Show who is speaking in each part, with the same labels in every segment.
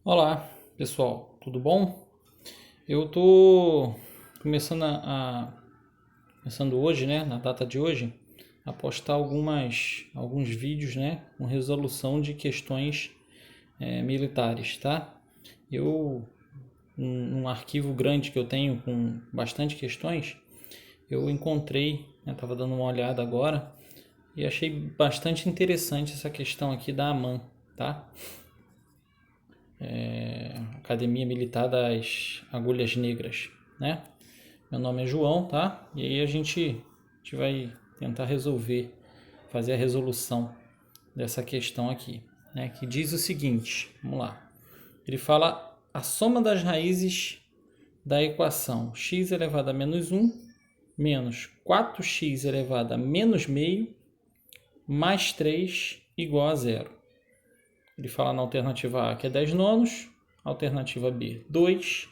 Speaker 1: Olá, pessoal, tudo bom? Eu tô começando começando hoje, né, na data de hoje, a postar alguns vídeos, né, com resolução de questões militares, tá? Eu, num arquivo grande que eu tenho com bastante questões, eu encontrei, estava dando uma olhada agora e achei bastante interessante essa questão aqui da AMAN, tá? Academia Militar das Agulhas Negras, né? Meu nome é João, tá? E aí a gente vai tentar resolver, fazer a resolução dessa questão aqui, né? Que diz o seguinte, vamos lá. Ele fala a soma das raízes da equação x elevado a menos 1 menos 4x elevado a menos meio mais 3 igual a zero. Ele fala na alternativa A que é 10 nonos, alternativa B 2,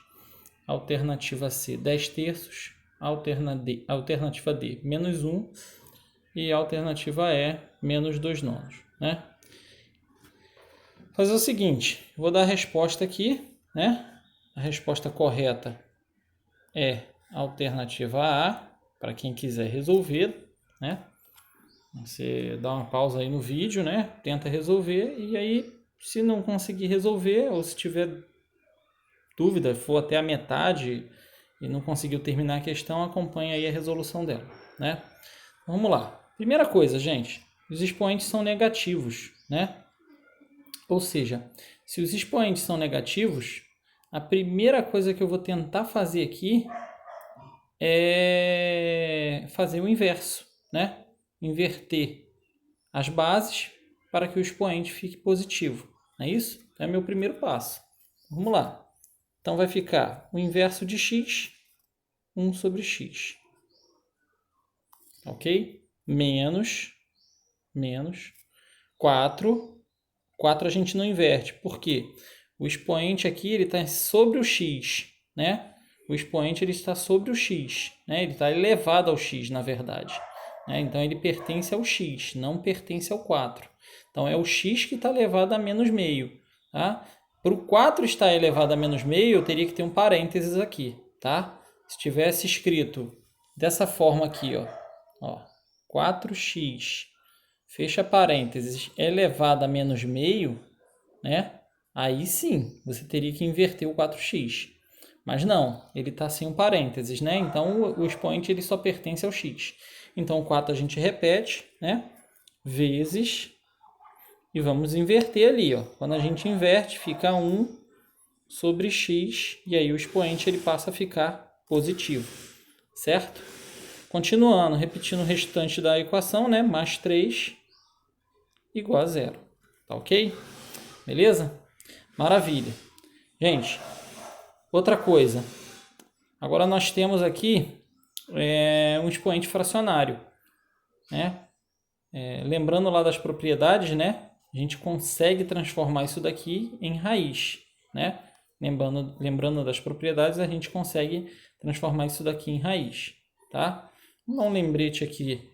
Speaker 1: alternativa C 10 terços, alternativa D menos 1 e alternativa E menos 2 nonos. Né? Fazer o seguinte, vou dar a resposta aqui. Né? A resposta correta é a alternativa A, para quem quiser resolver. Né? Você dá uma pausa aí no vídeo, né? Tenta resolver e aí, se não conseguir resolver ou se tiver dúvida, for até a metade e não conseguiu terminar a questão, acompanha aí a resolução dela, né? Vamos lá. Primeira coisa, gente, os expoentes são negativos, né? Ou seja, se os expoentes são negativos, a primeira coisa que eu vou tentar fazer aqui é fazer o inverso, né? Inverter as bases para que o expoente fique positivo, não é isso? Então é meu primeiro passo. Vamos lá. Então vai ficar o inverso de x, 1 sobre x. Ok? Menos 4. 4 a gente não inverte. Por quê? O expoente aqui ele está sobre o x, né? O expoente ele está sobre o x, né? Ele está elevado ao x, na verdade. Né? Então ele pertence ao x, não pertence ao 4. Então é o x que está elevado a menos meio. Tá? Para o 4 estar elevado a menos meio, eu teria que ter um parênteses aqui. Tá? Se tivesse escrito dessa forma aqui, ó, 4x, fecha parênteses, elevado a menos meio, né? Aí sim, você teria que inverter o 4x. Mas não, ele está sem um parênteses, né? Então o expoente ele só pertence ao x. Então o 4 a gente repete, né? Vezes, e vamos inverter ali, ó. Quando a gente inverte, fica 1 sobre x, e aí o expoente ele passa a ficar positivo, certo? Continuando, repetindo o restante da equação, né? Mais 3 igual a zero. Tá ok? Beleza? Maravilha. Gente, outra coisa. Agora nós temos aqui um expoente fracionário. Né? Lembrando lá das propriedades, né? A gente consegue transformar isso daqui em raiz. Né? Lembrando das propriedades, a gente consegue transformar isso daqui em raiz. Tá? Vamos dar um lembrete aqui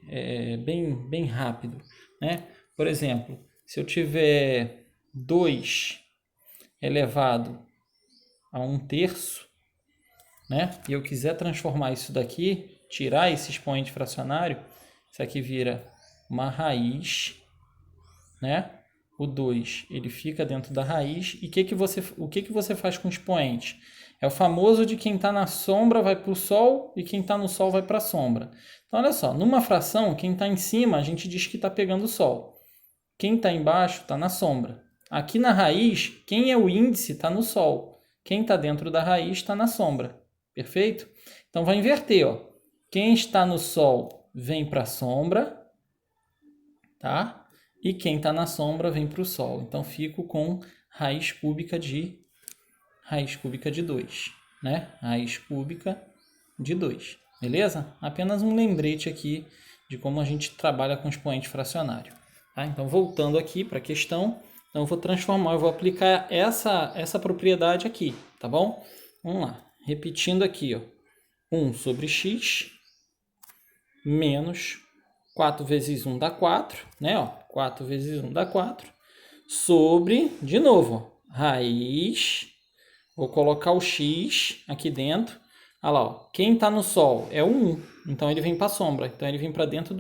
Speaker 1: bem rápido. Né? Por exemplo, se eu tiver 2 elevado a 1/3, né? E eu quiser transformar isso daqui, tirar esse expoente fracionário, isso aqui vira uma raiz, né? O 2 ele fica dentro da raiz. E o que você faz com o expoente? É o famoso de quem está na sombra vai para o sol e quem está no sol vai para a sombra. Então, olha só, numa fração, quem está em cima, a gente diz que está pegando o sol. Quem está embaixo está na sombra. Aqui na raiz, quem é o índice está no sol. Quem está dentro da raiz está na sombra. Perfeito? Então vai inverter. Ó. Quem está no sol vem para a sombra, tá? E quem está na sombra vem para o sol. Então fico com raiz cúbica de 2. Né? Raiz cúbica de 2. Beleza? Apenas um lembrete aqui de como a gente trabalha com expoente fracionário. Tá? Então, voltando aqui para a questão, então eu vou aplicar essa propriedade aqui, tá bom? Vamos lá, repetindo aqui, ó, 1 sobre x menos 4 vezes 1 dá 4, né? Ó, 4 vezes 1 dá 4, sobre, de novo, ó, raiz, vou colocar o x aqui dentro. Olha lá, ó, quem está no Sol é o 1, então ele vem para a sombra, então ele vem para dentro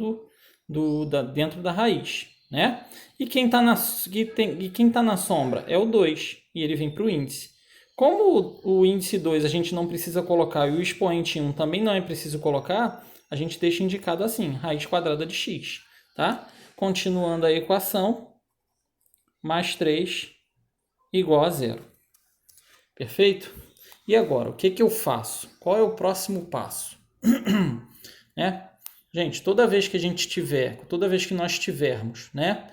Speaker 1: dentro da raiz, né? E quem está na sombra é o 2, e ele vem para o índice. Como o índice 2 a gente não precisa colocar e o expoente 1 também não é preciso colocar, a gente deixa indicado assim, raiz quadrada de x, tá? Continuando a equação, mais 3 igual a 0. Perfeito? E agora, o que que eu faço? Qual é o próximo passo? Né? Gente, toda vez que nós tivermos, né,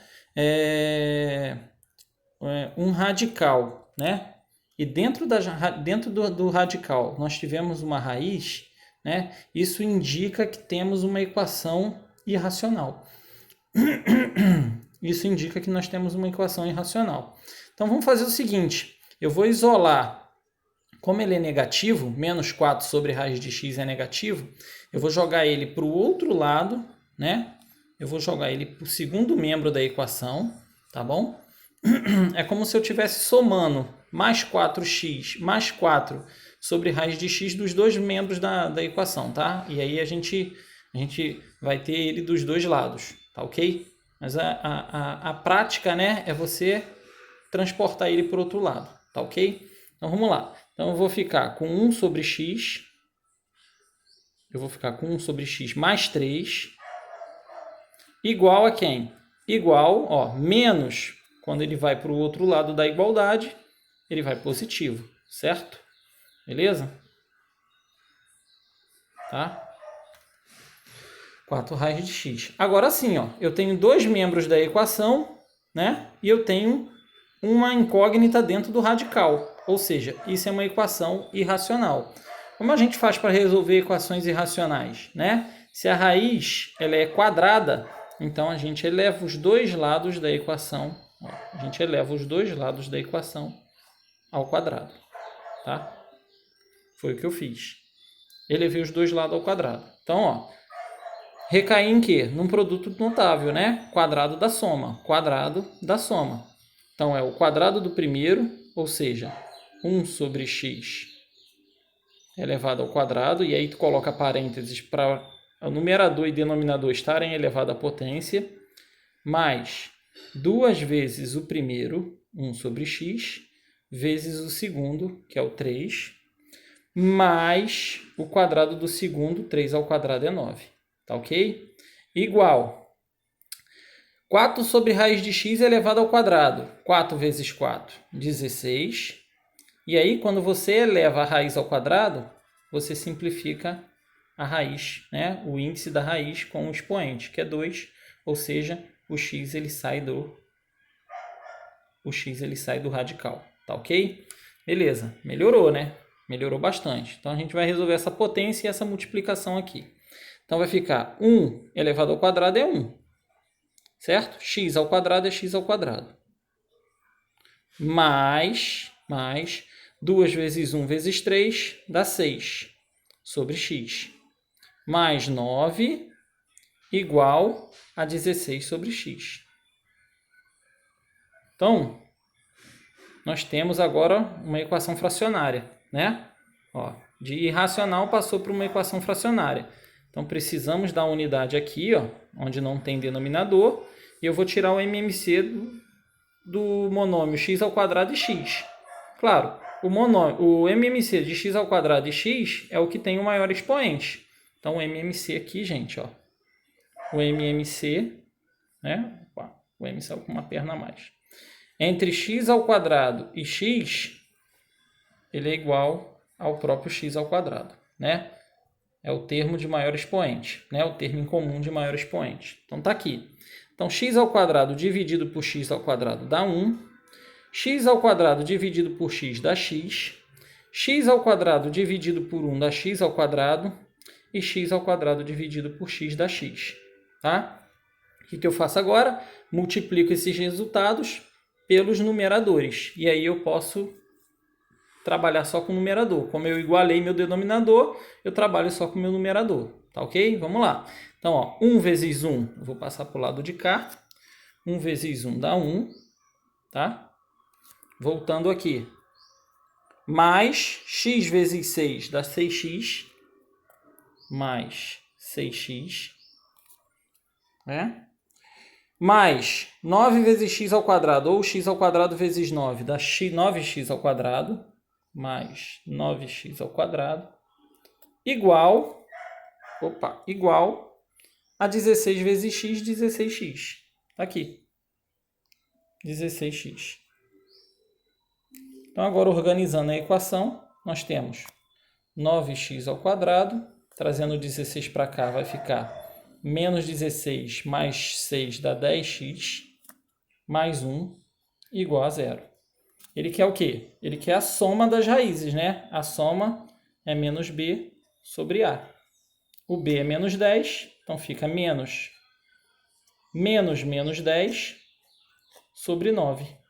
Speaker 1: um radical, né, e dentro do radical nós tivemos uma raiz, né, isso indica que temos uma equação irracional. Isso indica que nós temos uma equação irracional. Então vamos fazer o seguinte, eu vou isolar. Como ele é negativo, menos 4 sobre raiz de x é negativo, eu vou jogar ele para o outro lado, né? Eu vou jogar ele para o segundo membro da equação, tá bom? É como se eu estivesse somando mais 4x mais 4 sobre raiz de x dos dois membros da equação, tá? E aí a gente vai ter ele dos dois lados, tá ok? Mas a prática, né, é você transportar ele para o outro lado, tá ok? Então vamos lá. Então eu vou ficar com 1 sobre x. Eu vou ficar com 1 sobre x mais 3. Igual a quem? Igual, ó, menos, quando ele vai para o outro lado da igualdade, ele vai positivo, certo? Beleza? Tá? 4 raiz de x. Agora sim, ó, eu tenho dois membros da equação, né? E eu tenho uma incógnita dentro do radical. Ou seja, isso é uma equação irracional. Como a gente faz para resolver equações irracionais, né? Se a raiz ela é quadrada, então a gente eleva os dois lados da equação. Ó, a gente eleva os dois lados da equação ao quadrado, tá? Foi o que eu fiz. Elevei os dois lados ao quadrado. Então, ó, recai em quê? Num produto notável, né? Quadrado da soma. Quadrado da soma. Então, é o quadrado do primeiro, ou seja, 1 sobre x elevado ao quadrado, e aí tu coloca parênteses para o numerador e denominador estarem elevado à potência, mais 2 vezes o primeiro, 1 sobre x, vezes o segundo, que é o 3, mais o quadrado do segundo, 3 ao quadrado é 9. Tá ok? Igual 4 sobre raiz de x elevado ao quadrado. 4 vezes 4, 16. E aí, quando você eleva a raiz ao quadrado, você simplifica a raiz, né? O índice da raiz com o expoente, que é 2. Ou seja, o x ele sai do radical. Tá ok? Beleza. Melhorou, né? Melhorou bastante. Então, a gente vai resolver essa potência e essa multiplicação aqui. Então, vai ficar 1 elevado ao quadrado é 1. Certo? X ao quadrado é x ao quadrado. Mais 2 vezes 1 vezes 3 dá 6 sobre x. Mais 9 igual a 16 sobre x. Então, nós temos agora uma equação fracionária, né? Ó, de irracional passou para uma equação fracionária. Então, precisamos da unidade aqui, ó, onde não tem denominador, e eu vou tirar o MMC do monômio x ao quadrado e x. Claro, o MMC de x ao quadrado e x é o que tem o maior expoente. Então, o MMC aqui, gente, ó, o MMC, né? Opa, o M saiu com uma perna a mais. Entre x ao quadrado e x, ele é igual ao próprio x ao quadrado, né? É o termo de maior expoente, né? O termo em comum de maior expoente. Então, tá aqui. Então, x ao quadrado dividido por x ao quadrado dá 1. X ao quadrado dividido por x dá x. X ao quadrado dividido por 1 dá x ao quadrado. E x ao quadrado dividido por x dá x. Tá? O que eu faço agora? Multiplico esses resultados pelos numeradores. E aí eu posso trabalhar só com o numerador. Como eu igualei meu denominador, eu trabalho só com o meu numerador. Tá ok? Vamos lá. Então, ó, 1 vezes 1, eu vou passar para o lado de cá. 1 vezes 1 dá 1, tá? voltando aqui, mais x vezes 6 dá 6x, mais 6x, né? Mais 9 vezes x ao quadrado, ou x ao quadrado vezes 9, dá 9x ao quadrado, mais 9x ao quadrado, igual a 16 vezes x, 16x. Tá aqui, 16x. Então, agora organizando a equação, nós temos 9x ao quadrado, trazendo 16 para cá, vai ficar menos 16 mais 6 dá 10x, mais 1 igual a zero. Ele quer o quê? Ele quer a soma das raízes, né? A soma é menos b sobre a. O b é menos 10, então fica menos menos 10 sobre 9.